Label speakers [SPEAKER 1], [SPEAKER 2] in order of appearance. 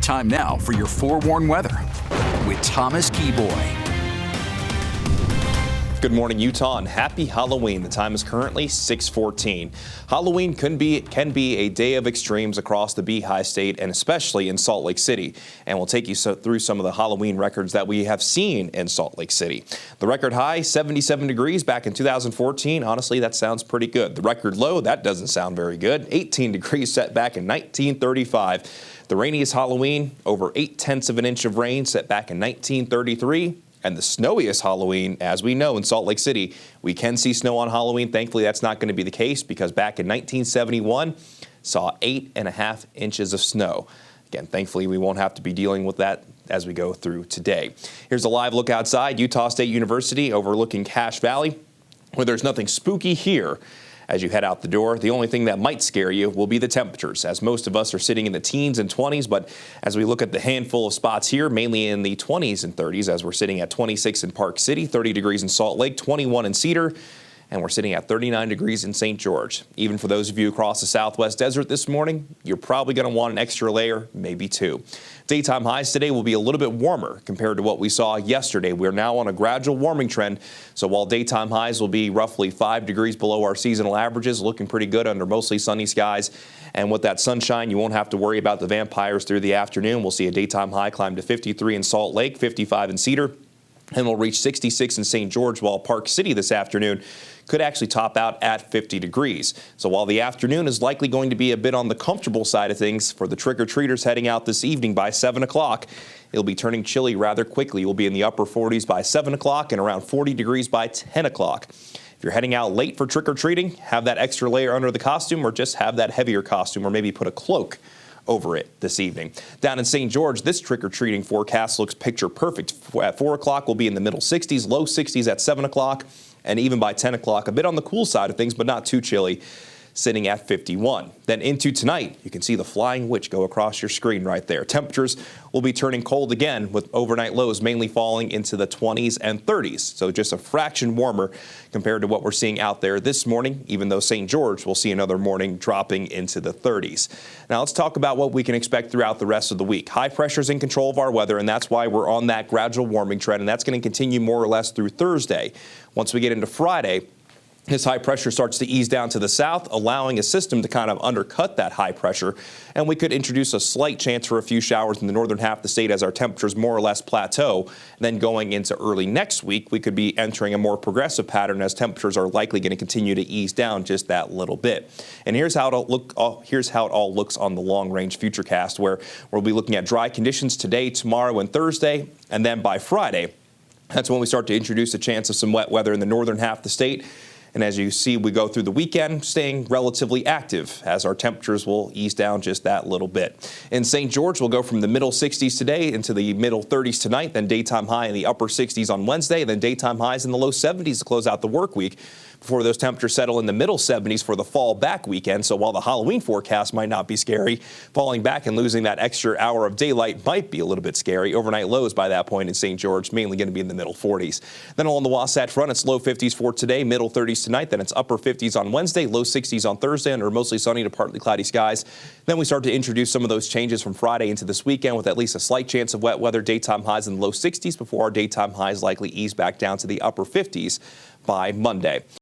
[SPEAKER 1] Time now for your forewarned weather with Thomas Keyboy.
[SPEAKER 2] Good morning, Utah, and happy Halloween. The time is currently 6:14. Halloween can be a day of extremes across the Beehive State and especially in Salt Lake City. And we'll take you through some of the Halloween records that we have seen in Salt Lake City. The record high, 77 degrees back in 2014. Honestly, that sounds pretty good. The record low, that doesn't sound very good. 18 degrees set back in 1935. The rainiest Halloween, over 0.8 of an inch of rain set back in 1933. And the snowiest Halloween, as we know in Salt Lake City, we can see snow on Halloween. Thankfully, that's not going to be the case because back in 1971, saw 8.5 inches of snow. Again, thankfully, we won't have to be dealing with that as we go through today. Here's a live look outside Utah State University overlooking Cache Valley, where there's nothing spooky here. As you head out the door, the only thing that might scare you will be the temperatures, as most of us are sitting in the teens and 20s. But as we look at the handful of spots here, mainly in the 20s and 30s, as we're sitting at 26 in Park City, 30 degrees in Salt Lake, 21 in Cedar, and we're sitting at 39 degrees in St. George. Even for those of you across the Southwest Desert this morning, you're probably going to want an extra layer, maybe two. Daytime highs today will be a little bit warmer compared to what we saw yesterday. We're now on a gradual warming trend, so while daytime highs will be roughly 5 degrees below our seasonal averages, looking pretty good under mostly sunny skies. And with that sunshine, you won't have to worry about the vampires through the afternoon. We'll see a daytime high climb to 53 in Salt Lake, 55 in Cedar, and we'll reach 66 in St. George, while Park City this afternoon could actually top out at 50 degrees. So while the afternoon is likely going to be a bit on the comfortable side of things for the trick-or-treaters heading out this evening by 7 o'clock, it'll be turning chilly rather quickly. We'll be in the upper 40s by 7 o'clock and around 40 degrees by 10 o'clock. If you're heading out late for trick-or-treating, have that extra layer under the costume or just have that heavier costume or maybe put a cloak over it this evening. Down in St. George, this trick-or-treating forecast looks picture perfect. At 4 o'clock, we'll be in the middle 60s, low 60s at 7 o'clock, and even by 10 o'clock, a bit on the cool side of things, but not too chilly, sitting at 51. Then into tonight, you can see the flying witch go across your screen right there. Temperatures will be turning cold again with overnight lows mainly falling into the 20s and 30s. So just a fraction warmer compared to what we're seeing out there this morning, even though St. George will see another morning dropping into the 30s. Now let's talk about what we can expect throughout the rest of the week. High pressure is in control of our weather, and that's why we're on that gradual warming trend, and that's going to continue more or less through Thursday. Once we get into Friday, this high pressure starts to ease down to the south, allowing a system to kind of undercut that high pressure, and we could introduce a slight chance for a few showers in the northern half of the state as our temperatures more or less plateau. And then going into early next week, we could be entering a more progressive pattern as temperatures are likely going to continue to ease down just that little bit. And here's how it all looks on the long-range futurecast, where we'll be looking at dry conditions today, tomorrow, and Thursday, and then by Friday, that's when we start to introduce a chance of some wet weather in the northern half of the state. And as you see, we go through the weekend staying relatively active as our temperatures will ease down just that little bit. In St. George, we'll go from the middle 60s today into the middle 30s tonight, then daytime high in the upper 60s on Wednesday, then daytime highs in the low 70s to close out the work week, before those temperatures settle in the middle 70s for the fall back weekend. So while the Halloween forecast might not be scary, falling back and losing that extra hour of daylight might be a little bit scary. Overnight lows by that point in St. George mainly going to be in the middle 40s. Then along the Wasatch Front, it's low 50s for today, middle 30s tonight, then it's upper 50s on Wednesday, low 60s on Thursday under mostly sunny to partly cloudy skies. Then we start to introduce some of those changes from Friday into this weekend with at least a slight chance of wet weather, daytime highs in the low 60s before our daytime highs likely ease back down to the upper 50s by Monday.